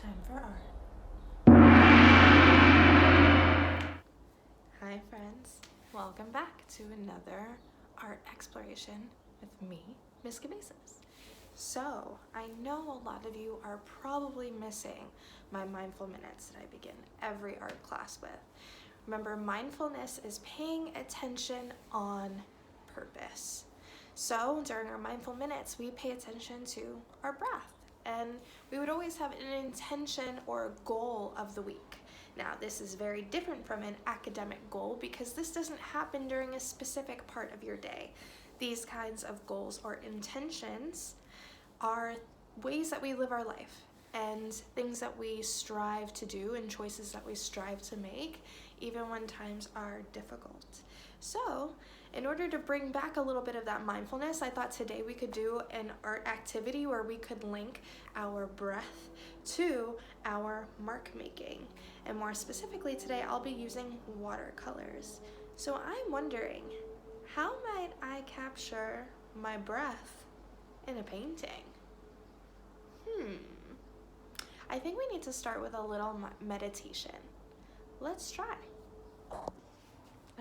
Time for art. Hi friends, welcome back to another art exploration with me, Miss Cabezas. So, I know a lot of you are probably missing my mindful minutes that I begin every art class with. Remember, mindfulness is paying attention on purpose. So, during our mindful minutes, we pay attention to our breath. And we would always have an intention or a goal of the week. Now, this is very different from an academic goal because this doesn't happen during a specific part of your day. These kinds of goals or intentions are ways that we live our life and things that we strive to do and choices that we strive to make, even when times are difficult. So, in order to bring back a little bit of that mindfulness, I thought today we could do an art activity where we could link our breath to our mark making. And more specifically today, I'll be using watercolors. So I'm wondering, how might I capture my breath in a painting? I think we need to start with a little meditation. Let's try.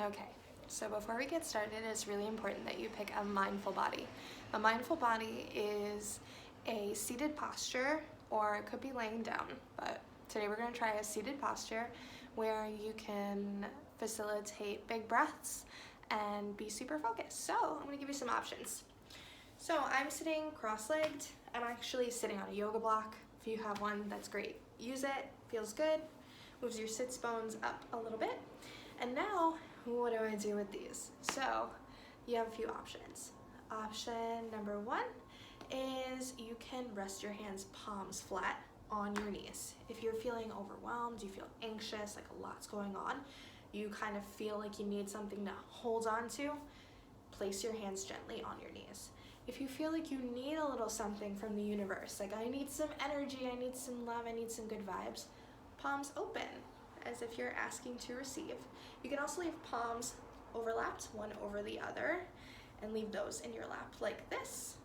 Okay. So before we get started, it's really important that you pick a mindful body. A mindful body is a seated posture, or it could be laying down, but today we're going to try a seated posture where you can facilitate big breaths and be super focused. So I'm going to give you some options. So I'm sitting cross-legged. I'm actually sitting on a yoga block. If you have one, that's great. Use it, feels good, moves your sits bones up a little bit. And now, what do I do with these? So you have a few options. Option number one is you can rest your hands palms flat on your knees. If you're feeling overwhelmed, you feel anxious, like a lot's going on, you kind of feel like you need something to hold on to, place your hands gently on your knees. If you feel like you need a little something from the universe, like I need some energy, I need some love, I need some good vibes, palms open, as if you're asking to receive. You can also leave palms overlapped, one over the other, and leave those in your lap like this.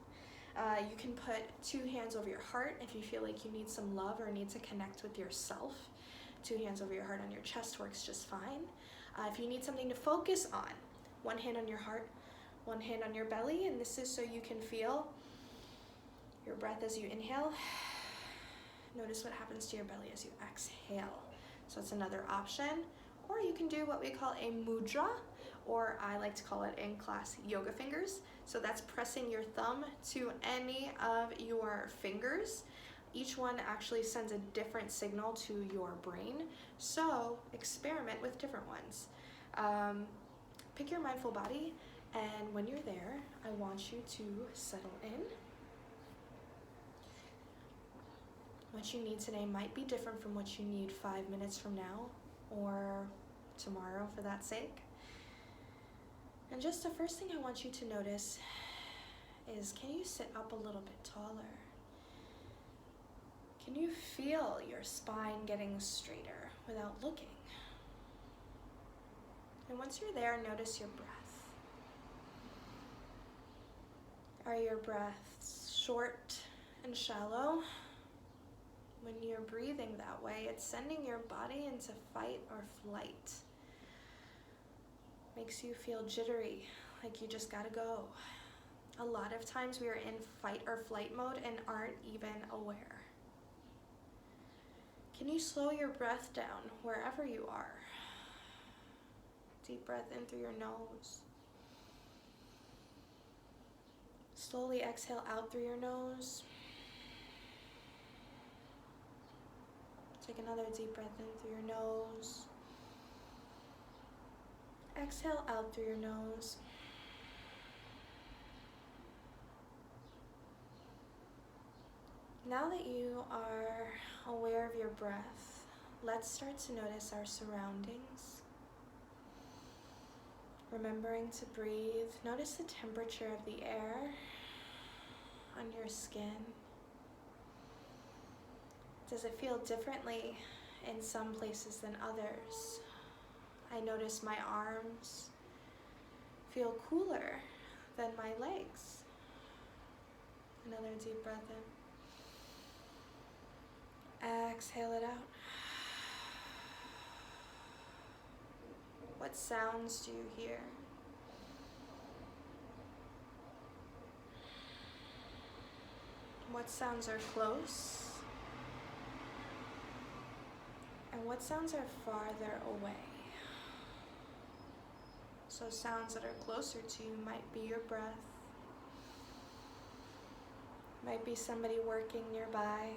You can put two hands over your heart if you feel like you need some love or need to connect with yourself. Two hands over your heart on your chest works just fine. If you need something to focus on, one hand on your heart, one hand on your belly, and this is so you can feel your breath as you inhale. Notice what happens to your belly as you exhale. So it's another option. Or you can do what we call a mudra, or I like to call it in class yoga fingers. So that's pressing your thumb to any of your fingers. Each one actually sends a different signal to your brain. So experiment with different ones. Pick your mindful body, and when you're there, I want you to settle in. What you need today might be different from what you need 5 minutes from now or tomorrow for that sake. And just the first thing I want you to notice is, can you sit up a little bit taller? Can you feel your spine getting straighter without looking? And once you're there, notice your breath. Are your breaths short and shallow? When you're breathing that way, it's sending your body into fight or flight. Makes you feel jittery, like you just gotta go. A lot of times we are in fight or flight mode and aren't even aware. Can you slow your breath down wherever you are? Deep breath in through your nose. Slowly exhale out through your nose. Take another deep breath in through your nose. Exhale out through your nose. Now that you are aware of your breath, let's start to notice our surroundings. Remembering to breathe, notice the temperature of the air on your skin. Does it feel differently in some places than others? I notice my arms feel cooler than my legs. Another deep breath in. Exhale it out. What sounds do you hear? What sounds are close? And what sounds are farther away? So sounds that are closer to you might be your breath, might be somebody working nearby.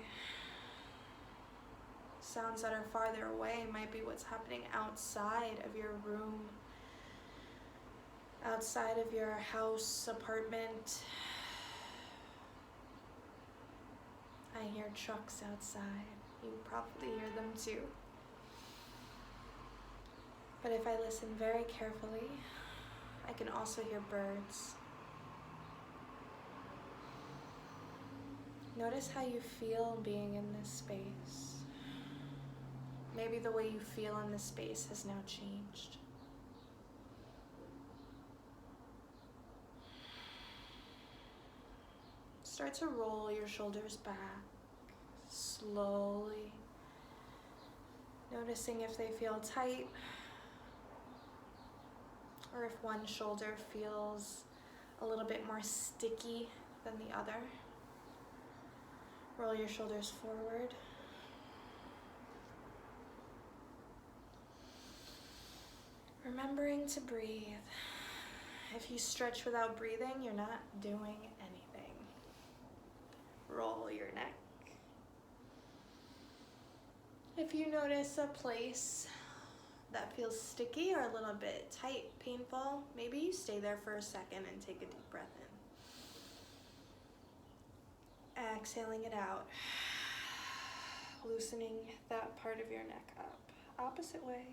Sounds that are farther away might be what's happening outside of your room, outside of your house, apartment. I hear trucks outside. You probably hear them too. But if I listen very carefully, I can also hear birds. Notice how you feel being in this space. Maybe the way you feel in this space has now changed. Start to roll your shoulders back slowly, noticing if they feel tight or if one shoulder feels a little bit more sticky than the other. Roll your shoulders forward. Remembering to breathe. If you stretch without breathing, you're not doing anything. Roll your neck. If you notice a place that feels sticky or a little bit tight, painful, maybe you stay there for a second and take a deep breath in. Exhaling it out. Loosening that part of your neck up. Opposite way.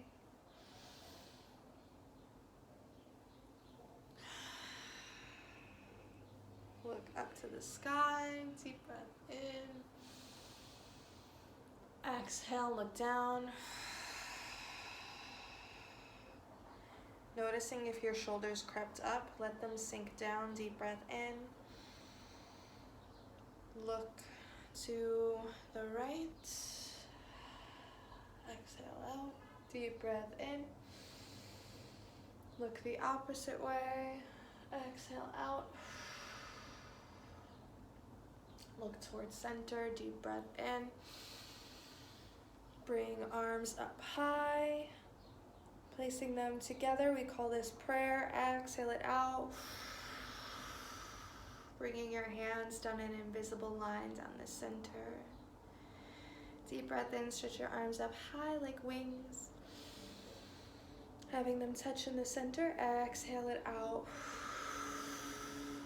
Look up to the sky, deep breath in. Exhale, look down. Noticing if your shoulders crept up, let them sink down, deep breath in. Look to the right. Exhale out, deep breath in. Look the opposite way. Exhale out. Look towards center, deep breath in. Bring arms up high. Placing them together, we call this prayer. Exhale it out. Bringing your hands down an invisible line down the center. Deep breath in, stretch your arms up high like wings. Having them touch in the center, exhale it out.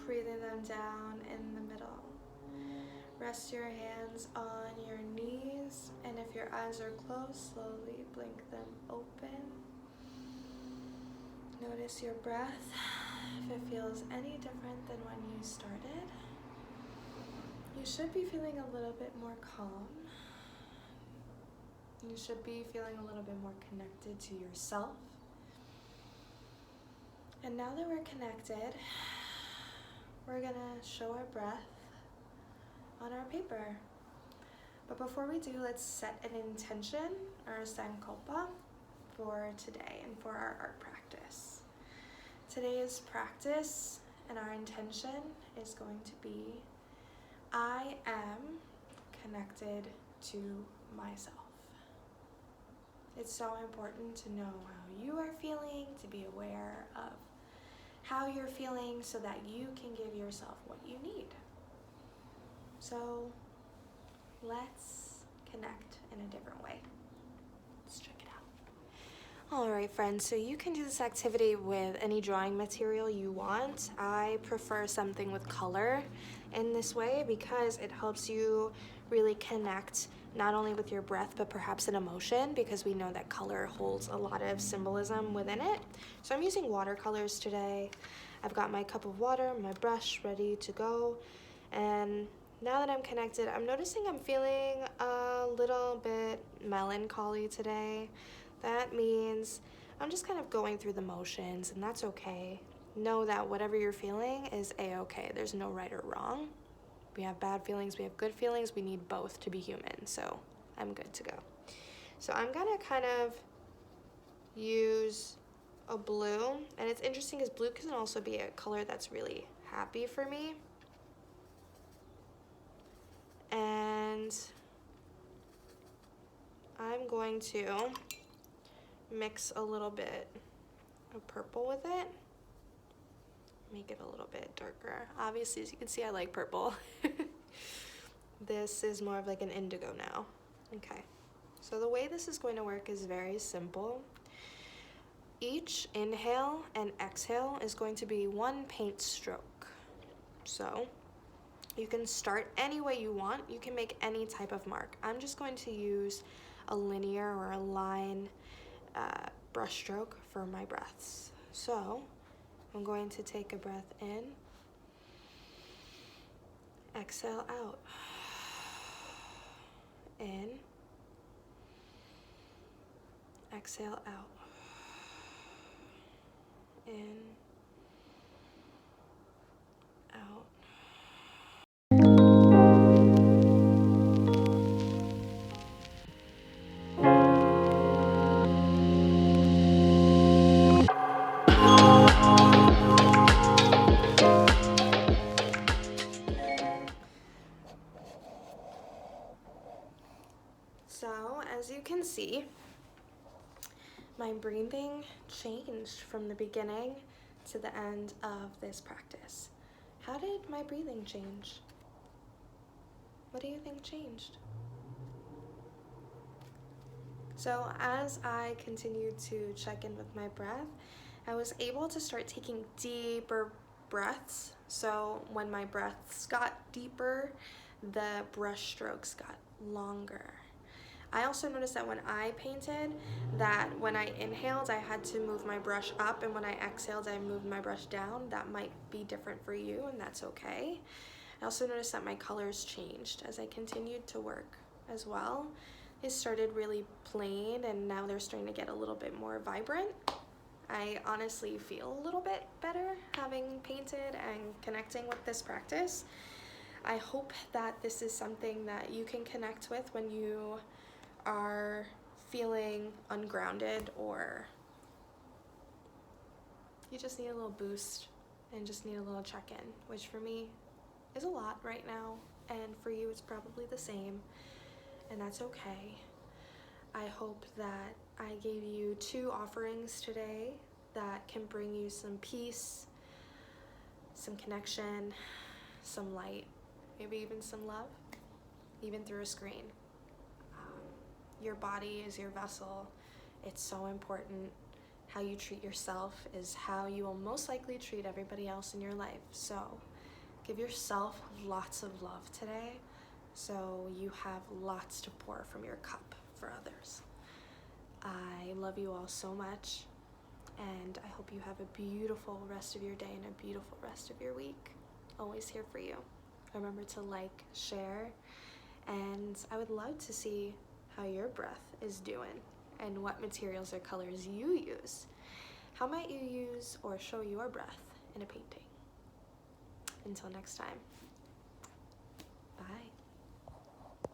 Breathing them down in the middle. Rest your hands on your knees, and if your eyes are closed, slowly blink them open. Notice your breath, if it feels any different than when you started. You should be feeling a little bit more calm. You should be feeling a little bit more connected to yourself. And now that we're connected, we're gonna show our breath on our paper. But before we do, let's set an intention or a sankalpa for today and for our art practice. Today's practice and our intention is going to be, I am connected to myself. It's so important to know how you are feeling, to be aware of how you're feeling so that you can give yourself what you need. So let's connect in a different way. Let's check it out. All right, friends, so you can do this activity with any drawing material you want. I prefer something with color in this way because it helps you really connect not only with your breath, but perhaps an emotion, because we know that color holds a lot of symbolism within it. So I'm using watercolors today. I've got my cup of water, my brush ready to go, and now that I'm connected, I'm noticing I'm feeling a little bit melancholy today. That means I'm just kind of going through the motions, and that's okay. Know that whatever you're feeling is a-okay. There's no right or wrong. We have bad feelings, we have good feelings. We need both to be human, so I'm good to go. So I'm gonna kind of use a blue, and it's interesting because blue can also be a color that's really happy for me. And I'm going to mix a little bit of purple with it. Make it a little bit darker. Obviously, as you can see, I like purple. This is more of like an indigo now. Okay, so the way this is going to work is very simple. Each inhale and exhale is going to be one paint stroke. So you can start any way you want. You can make any type of mark. I'm just going to use a linear or a line brush stroke for my breaths. So I'm going to take a breath in, exhale out, in, exhale out, in, out. So, as you can see, my breathing changed from the beginning to the end of this practice. How did my breathing change? What do you think changed? So as I continued to check in with my breath, I was able to start taking deeper breaths. So when my breaths got deeper, the brush strokes got longer. I also noticed that when I painted, that when I inhaled, I had to move my brush up, and when I exhaled, I moved my brush down. That might be different for you, and that's okay. I also noticed that my colors changed as I continued to work as well. They started really plain, and now they're starting to get a little bit more vibrant. I honestly feel a little bit better having painted and connecting with this practice. I hope that this is something that you can connect with when you are feeling ungrounded, or you just need a little boost and just need a little check-in, which for me is a lot right now, and for you it's probably the same, and that's okay. I hope that I gave you 2 offerings today that can bring you some peace, some connection, some light, maybe even some love, even through a screen. Your body is your vessel. It's so important. How you treat yourself is how you will most likely treat everybody else in your life. So give yourself lots of love today, so you have lots to pour from your cup for others. I love you all so much, and I hope you have a beautiful rest of your day and a beautiful rest of your week. Always here for you. Remember to like, share, and I would love to see how your breath is doing and what materials or colors you use. How might you use or show your breath in a painting? Until next time, bye.